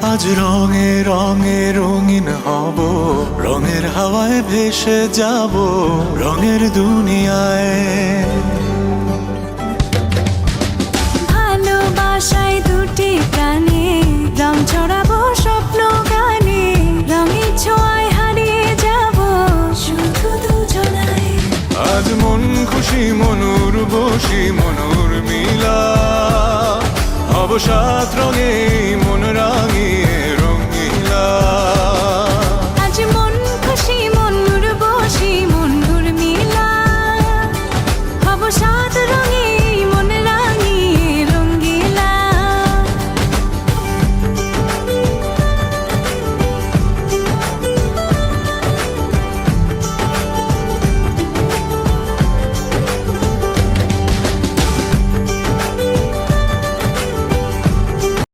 আজ রঙে রঙে রঙিন হব, রঙের হাওয়ায় ভেসে যাব রঙের দুনিয়ায়। ভালোবাসায় দুটি প্রাণে রং ছড়াবো স্বপ্ন গানে, রঙের ছোঁয়ায় হারিয়ে যাব শুধু দুজনায়। আজ মন খুশি মনুর বসি মনুর মিলা, অবসাদ রঙে